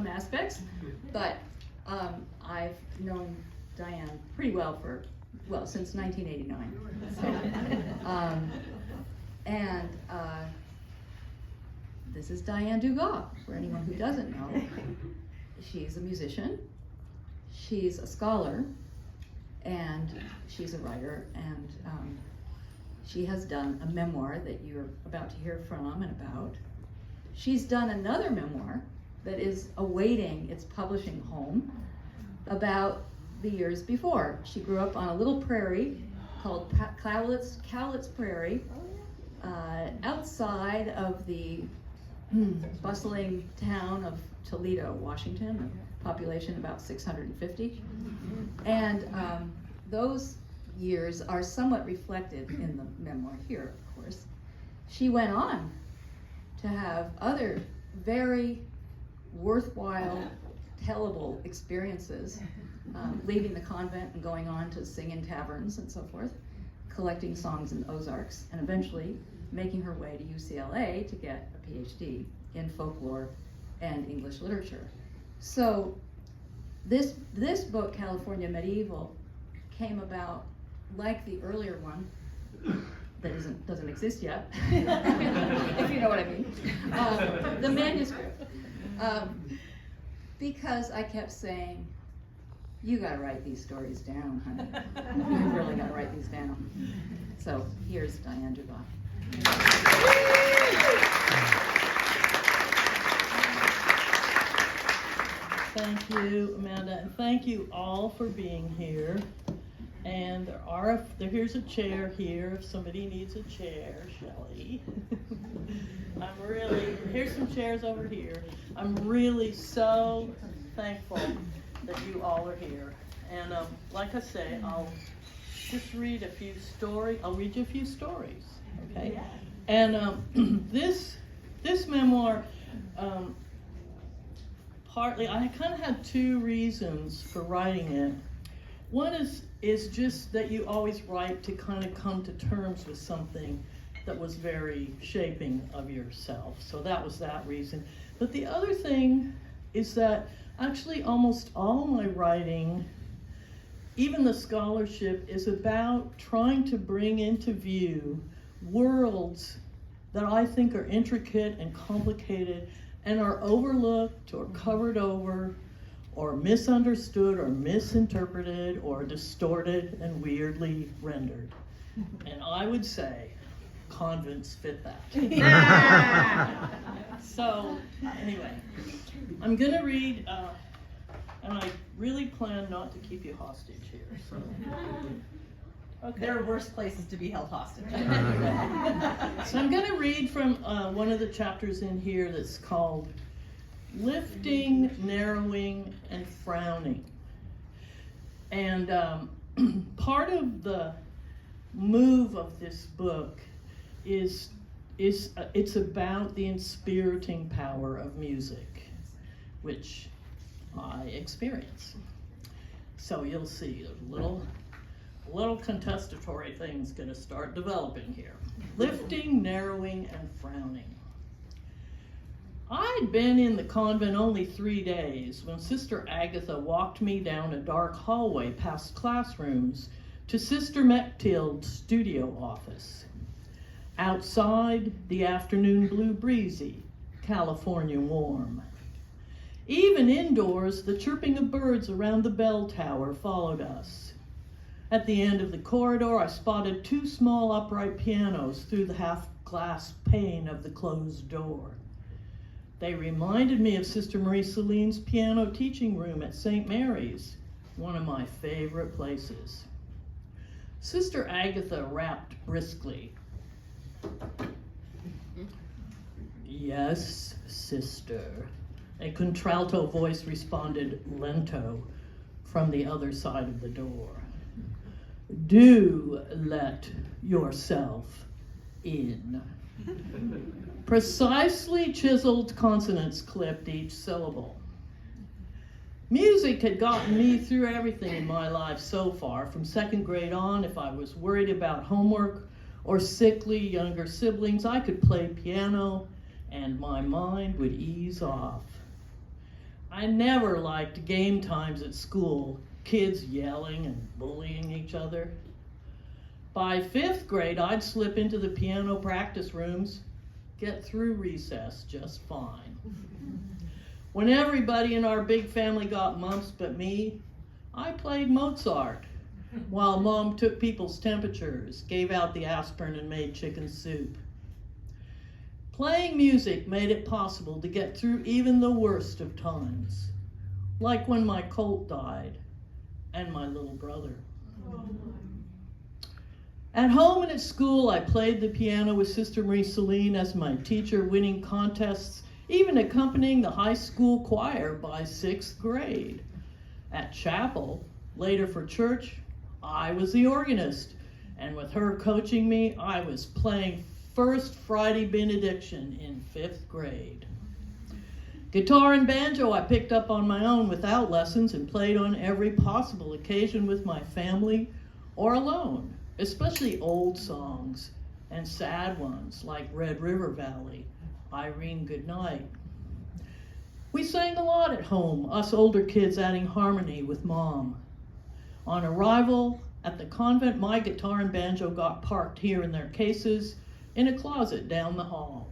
some aspects, but I've known Dianne pretty well since 1989. So, and this is Dianne Dugaw, for anyone who doesn't know. She's a musician, she's a scholar, and she's a writer, and she has done a memoir that you're about to hear from and about. She's done another memoir that is awaiting its publishing home about the years before. She grew up on a little prairie called Cowlitz Prairie, outside of the bustling town of Toledo, Washington, a population about 650. And those years are somewhat reflected in the memoir here, of course. She went on to have other very worthwhile, tellable experiences, leaving the convent and going on to sing in taverns and so forth, collecting songs in Ozarks, and eventually making her way to UCLA to get a PhD in folklore and English literature. So this book, California Medieval, came about like the earlier one that doesn't exist yet, if you know what I mean, the manuscript, because I kept saying, you gotta write these stories down, honey. You really gotta write these down. So here's Dianne Dugaw. Thank you, Amanda, and thank you all for being here. And here's a chair here if somebody needs a chair, Shelley. Here's some chairs over here. I'm really so thankful that you all are here. And like I say, I'll just read a few stories. I'll read you a few stories, okay? Yeah. And this memoir, partly, I kind of had two reasons for writing it. One is just that you always write to kind of come to terms with something that was very shaping of yourself. So that was that reason. But the other thing is that actually almost all my writing, even the scholarship, is about trying to bring into view worlds that I think are intricate and complicated and are overlooked or covered over or misunderstood or misinterpreted or distorted and weirdly rendered. And I would say convents fit that. So anyway, I'm gonna read, and I really plan not to keep you hostage here. So. Okay. There are worse places to be held hostage. So I'm going to read from one of the chapters in here that's called Lifting, Narrowing, and Frowning. And part of the move of this book is it's about the inspiriting power of music, which I experience. So you'll see a little contestatory thing's going to start developing here. Lifting, narrowing, and frowning. I'd been in the convent only 3 days when Sister Agatha walked me down a dark hallway past classrooms to Sister Mechtild's studio office. Outside, the afternoon blew breezy, California warm. Even indoors, the chirping of birds around the bell tower followed us. At the end of the corridor, I spotted 2 small upright pianos through the half-glass pane of the closed door. They reminded me of Sister Marie Celine's piano teaching room at St. Mary's, one of my favorite places. Sister Agatha rapped briskly. "Yes, sister." A contralto voice responded lento from the other side of the door. "Do let yourself in." Precisely chiseled consonants clipped each syllable. Music had gotten me through everything in my life so far. From 2nd grade on, if I was worried about homework or sickly younger siblings, I could play piano and my mind would ease off. I never liked game times at school, kids yelling and bullying each other. By 5th grade, I'd slip into the piano practice rooms, get through recess just fine. When everybody in our big family got mumps but me, I played Mozart, while Mom took people's temperatures, gave out the aspirin, and made chicken soup. Playing music made it possible to get through even the worst of times, like when my colt died and my little brother. At home and at school, I played the piano with Sister Marie Celine as my teacher, winning contests, even accompanying the high school choir by 6th grade. At chapel, later for church, I was the organist, and with her coaching me, I was playing First Friday Benediction in 5th grade. Guitar and banjo I picked up on my own without lessons and played on every possible occasion with my family or alone, especially old songs and sad ones like Red River Valley, Irene Goodnight. We sang a lot at home, us older kids adding harmony with Mom. On arrival at the convent, my guitar and banjo got parked here in their cases in a closet down the hall.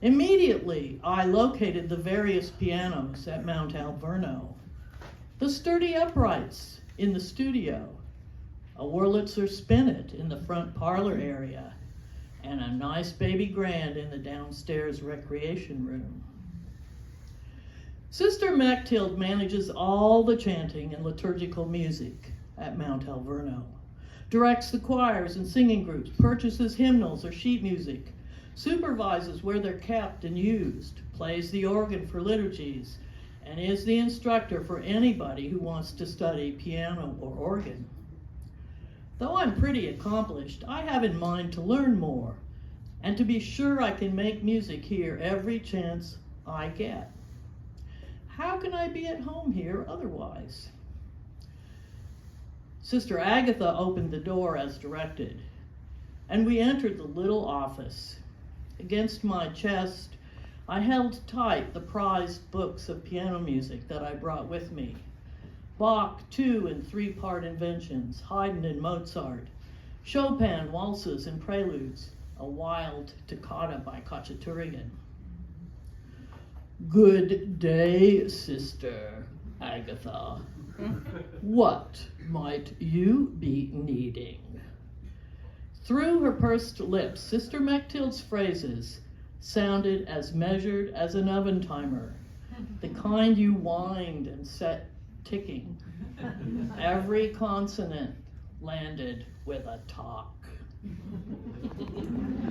Immediately, I located the various pianos at Mount Alverno, the sturdy uprights in the studio, a Wurlitzer spinet in the front parlor area, and a nice baby grand in the downstairs recreation room. Sister Mechthild manages all the chanting and liturgical music at Mount Alverno, directs the choirs and singing groups, purchases hymnals or sheet music, supervises where they're kept and used, plays the organ for liturgies, and is the instructor for anybody who wants to study piano or organ. Though I'm pretty accomplished, I have in mind to learn more and to be sure I can make music here every chance I get. How can I be at home here otherwise? Sister Agatha opened the door as directed, and we entered the little office. Against my chest, I held tight the prized books of piano music that I brought with me. Bach 2- and 3-part inventions, Haydn and Mozart, Chopin waltzes and preludes, a wild toccata by Khachaturian. Good day, Sister Agatha. What might you be needing? Through her pursed lips, Sister Mechthild's phrases sounded as measured as an oven timer, the kind you wind and set ticking. Every consonant landed with a talk.